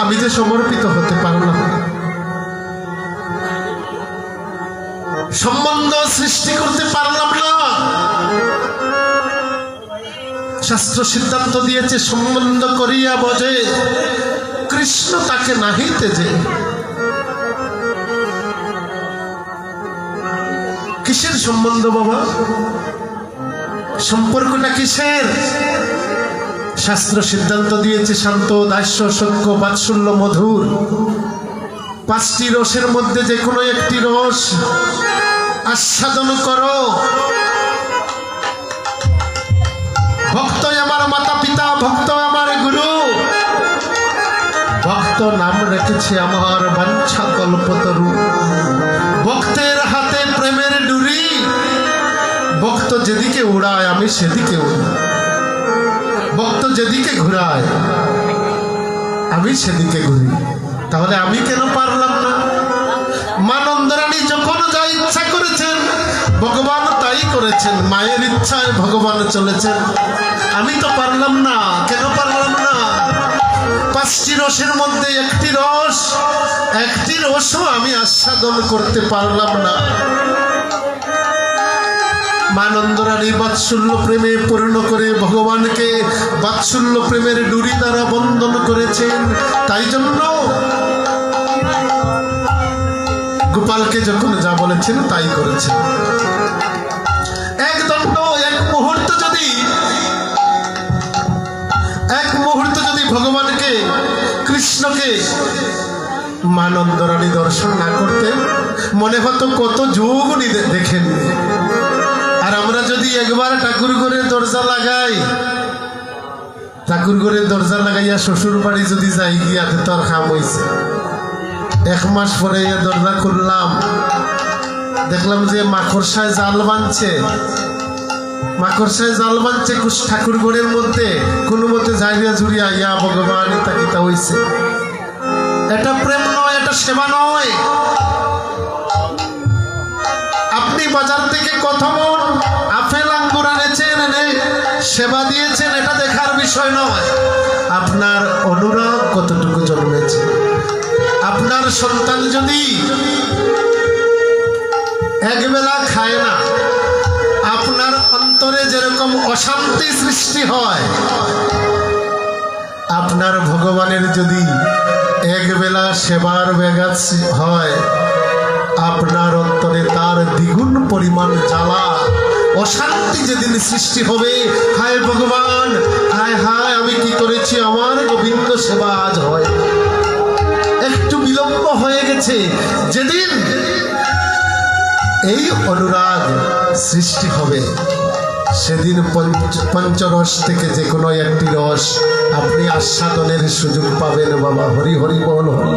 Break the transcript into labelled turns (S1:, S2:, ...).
S1: আমি যে সমর্পিত হতে পারলাম, সম্বন্ধ সৃষ্টি করতে পারলাম না। শাস্ত্র সিদ্ধান্ত দিয়েছে সম্বন্ধ করিয়া বজে কৃষ্ণ তাকে নাহিতে যে। কিসের সম্বন্ধ বাবা? সম্পর্কটা কিসের? শাস্ত্র সিদ্ধান্ত দিয়েছে শান্ত, দাস্য, সখ্য, বাৎসল্য, মধুর। পাঁচটি রসের মধ্যে যে কোনো একটি রস আস্বাদন করো। ভক্ত আমার মাতা পিতা, ভক্ত আমার গুরু, ভক্ত নাম রেখেছে আমার বাঞ্ছা কল্পতরু। ভক্তের হাতে প্রেমের ডুরি, ভক্ত যেদিকে উড়ায় আমি সেদিকে উড়ি, ভক্ত যেদিকে ঘুরায় আমি সেদিকে ঘুরি। তাহলে আমি কেন পারলাম না? মা নন্দরানী যখন যা ইচ্ছা করেছেন ভগবান তাই করেছেন, মায়ের ইচ্ছায় ভগবান চলেছেন। আমি তো পারলাম না। কেন পারলাম না? পাঁচটি রসের মধ্যে একটি রসও আমি আস্বাদন করতে পারলাম না। মা নন্দরানী বাৎসল্য প্রেমে পূর্ণ করে ভগবানকে বাৎসল্য প্রেমের ডুরি দ্বারা বন্ধন করেছেন। তাই জন্য গোপালকে যখন যা বলেছেন তাই করেছেন। এক মুহূর্ত যদি ভগবানকে, কৃষ্ণকে মা নন্দরানী দর্শন না করতেন, মনে হতো কত যুগ উনি দেখেননি। আর আমরা যদি একবার ঠাকুর ঘরের দরজা লাগাই, ঠাকুর ঘরের দরজা লাগাইয়া শ্বশুর বাড়ি যদি যাই গিয়াতে তো আর খাম হয়েছে। এক মাস পরে দরজা খুললাম, দেখলাম যে মাকড়সায় জাল বাঁধছে। ঠাকুর ঘরের মধ্যে কোনো মতে জায়গা জুড়িয়া ইয়া ভগবান ইতা হইছে। এটা প্রেম নয়, এটা সেবা নয়। আপনি বাজার থেকে কত মন আপেল আঙ্গুর আনেছেন, এনে সেবা দিয়েছেন, এটা দেখার বিষয় নয়। আপনার অনুরাগ কতটুকু জন্মেছে। আপনার সন্তান যদি একবেলা খায় না, আপনার অন্তরে যেরকম অশান্তি সৃষ্টি হয়, আপনার ভগবানের যদি একবেলা সেবার ব্যাঘাত হয়, আপনার অন্তরে তার দ্বিগুণ পরিমাণ জ্বালা অশান্তি যেদিন সৃষ্টি হবে, হায় ভগবান, হায় হায় আমি কি করেছি, আমার গোবিন্দ সেবা আজ হয়। একটু বিলম্ব হয়ে গেছে। যেদিন এই অনুরাগ সৃষ্টি হবে, সেদিন পঞ্চরস থেকে যে কোনো একটি রস আপনি আস্বাদনের সুযোগ পাবেন। বাবা হরি হরি বল হরি।